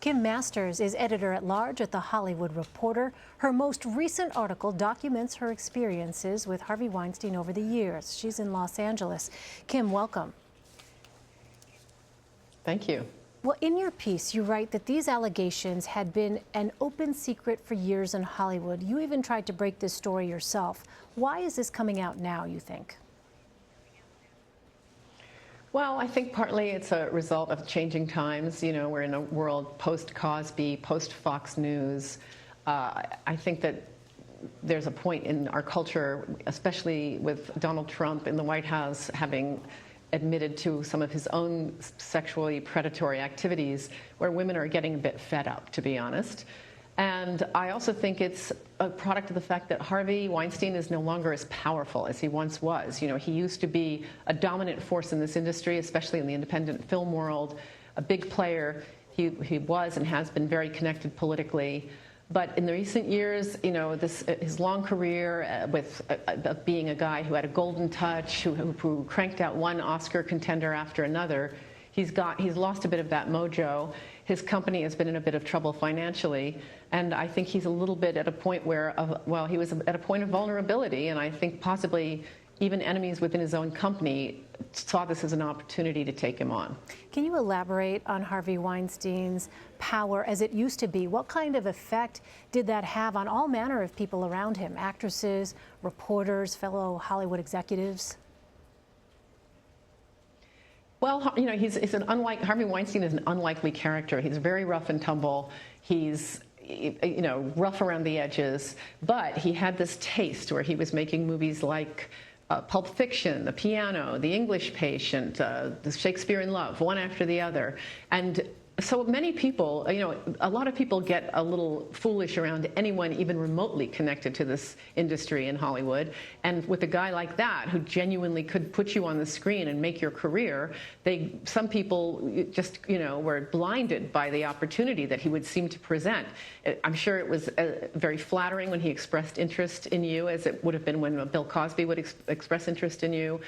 Kim Masters is editor-at-large at The Hollywood Reporter. Her most recent article documents her experiences with Harvey Weinstein over the years. She's in Los Angeles. Kim, welcome. Thank you. Well, in your piece, you write that these allegations had been an open secret for years in Hollywood. You even tried to break this story yourself. Why is this coming out now, you think? Well, I think partly it's a result of changing times. You know, we're in a world post-Cosby, post-Fox News. I think that there's a point in our culture, especially with Donald Trump in the White House having admitted to some of his own sexually predatory activities, where women are getting a bit fed up, to be honest. And I also think it's a product of the fact that Harvey Weinstein is no longer as powerful as he once was. You know, he used to be a dominant force in this industry, especially in the independent film world, a big player. He was and has been very connected politically. But in the recent years, you know, his long career with being a guy who had a golden touch, who cranked out one Oscar contender after another, he's lost a bit of that mojo. His company has been in a bit of trouble financially, and I think he's a little bit at a point where, well, he was at a point of vulnerability, and I think possibly even enemies within his own company saw this as an opportunity to take him on. Can you elaborate on Harvey Weinstein's power as it used to be? What kind of effect did that have on all manner of people around him, actresses, reporters, fellow Hollywood executives? Well, you know, Harvey Weinstein is an unlikely character. He's very rough and tumble. He's, you know, rough around the edges, but he had this taste where he was making movies like Pulp Fiction, The Piano, The English Patient, The Shakespeare in Love, one after the other. And so many people, you know, a lot of people get a little foolish around anyone even remotely connected to this industry in Hollywood. And with a guy like that, who genuinely could put you on the screen and make your career, some people just, you know, were blinded by the opportunity that he would seem to present. I'm sure it was very flattering when he expressed interest in you, as it would have been when Bill Cosby would express interest in you.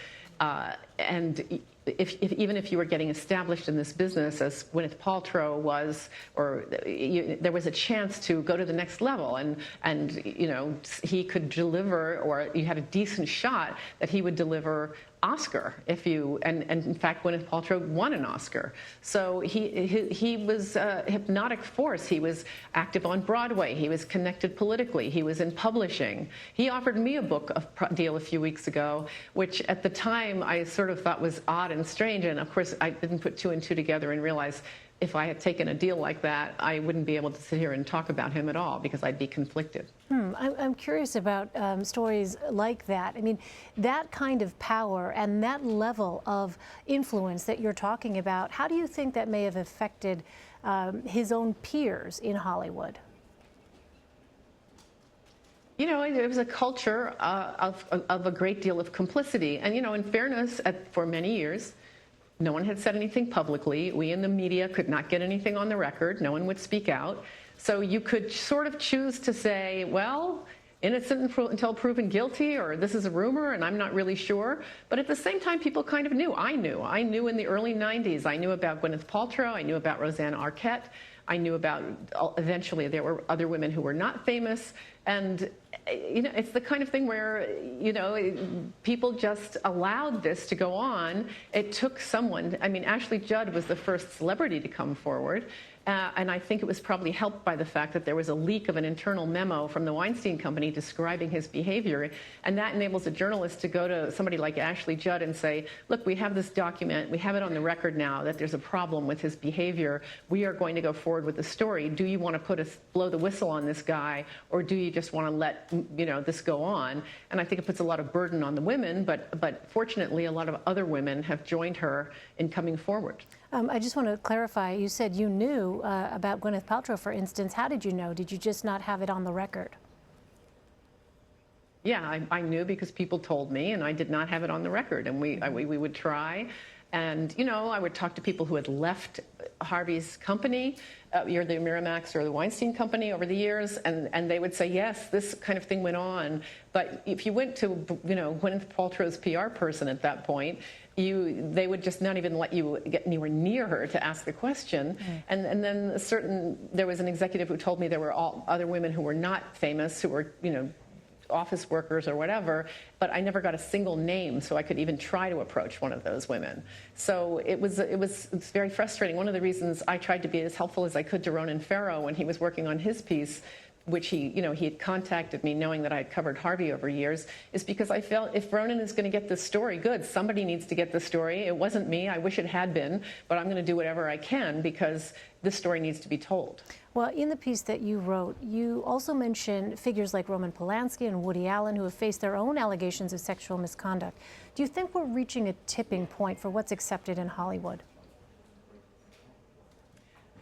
And even if you were getting established in this business, as Gwyneth Paltrow was, or there was a chance to go to the next level, and you know, he could deliver, or you had a decent shot that he would deliver Oscar and in fact Gwyneth Paltrow won an Oscar. So he was a hypnotic force. He was active on Broadway. He was connected politically. He was in publishing. He offered me a book deal a few weeks ago, which at the time I sort of thought was odd and strange, and of course I didn't put two and two together and realize if I had taken a deal like that, I wouldn't be able to sit here and talk about him at all because I'd be conflicted. I'm curious about stories like that. I mean, that kind of power and that level of influence that you're talking about, how do you think that may have affected his own peers in Hollywood? You know, it was a culture of a great deal of complicity. And, you know, in fairness, for many years, no one had said anything publicly. We in the media could not get anything on the record. No one would speak out. So you could sort of choose to say, well, innocent until proven guilty, or this is a rumor and I'm not really sure. But at the same time, people kind of knew. I knew in the early 90s. I knew about Gwyneth Paltrow. I knew about Rosanna Arquette. I knew about, eventually, there were other women who were not famous. And, you know, it's the kind of thing where, you know, people just allowed this to go on. It took someone, I mean, Ashley Judd was the first celebrity to come forward. And I think it was probably helped by the fact that there was a leak of an internal memo from the Weinstein Company describing his behavior. And that enables a journalist to go to somebody like Ashley Judd and say, look, we have this document. We have it on the record now that there's a problem with his behavior. We are going to go forward with the story. Do you want to blow the whistle on this guy, or do you just want to let, you know, this go on? And I think it puts a lot of burden on the women, but fortunately, a lot of other women have joined her in coming forward. I just want to clarify, you said you knew about Gwyneth Paltrow, for instance. How did you know? Did you just not have it on the record? Yeah, I knew because people told me, and I did not have it on the record. And we would try. And, you know, I would talk to people who had left Harvey's company, either the Miramax or the Weinstein Company over the years, and they would say, yes, this kind of thing went on. But if you went to, you know, Gwyneth Paltrow's PR person at that point, they would just not even let you get anywhere near her to ask the question. And then there was an executive who told me there were all other women who were not famous, who were, office workers or whatever, but I never got a single name so I could even try to approach one of those women. So it's very frustrating. One of the reasons I tried to be as helpful as I could to Ronan Farrow when he was working on his piece, which he had contacted me knowing that I had covered Harvey over years, is because I felt if Ronan is going to get this story, good, somebody needs to get the story. It wasn't me. I wish it had been, but I'm going to do whatever I can because this story needs to be told. Well, in the piece that you wrote, you also mentioned figures like Roman Polanski and Woody Allen who have faced their own allegations of sexual misconduct. Do you think we're reaching a tipping point for what's accepted in Hollywood?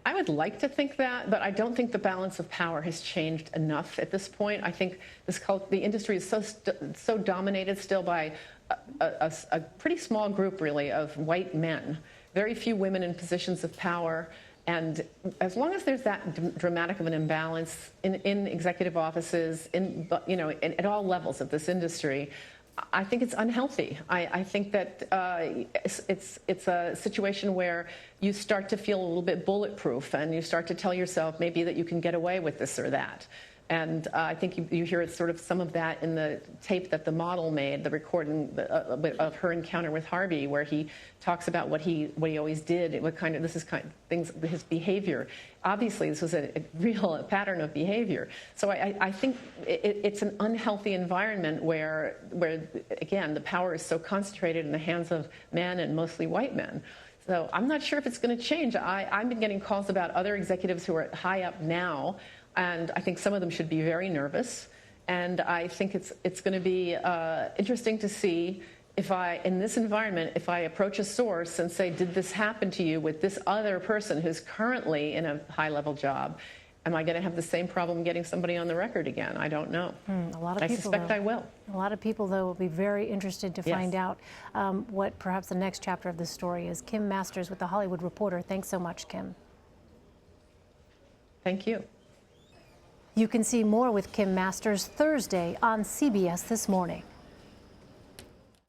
I would like to think that, but I don't think the balance of power has changed enough at this point. I think the industry is so dominated still by a pretty small group, really, of white men. Very few women in positions of power. And as long as there's that dramatic of an imbalance in executive offices, at all levels of this industry, I think it's unhealthy. I think that it's a situation where you start to feel a little bit bulletproof and you start to tell yourself maybe that you can get away with this or that. And I think you hear sort of some of that in the tape that the model made, the recording of her encounter with Harvey, where he talks about what he always did, his behavior. Obviously, this was a real pattern of behavior. So I think it's an unhealthy environment where, again, the power is so concentrated in the hands of men and mostly white men. So I'm not sure if it's going to change. I've been getting calls about other executives who are high up now, and I think some of them should be very nervous. And I think it's going to be interesting to see if in this environment, if I approach a source and say, did this happen to you with this other person who's currently in a high-level job, am I going to have the same problem getting somebody on the record again? I don't know. A lot of people, I suspect I will. A lot of people, though, will be very interested to find out what perhaps the next chapter of this story is. Kim Masters with The Hollywood Reporter. Thanks so much, Kim. Thank you. You can see more with Kim Masters Thursday on CBS This Morning.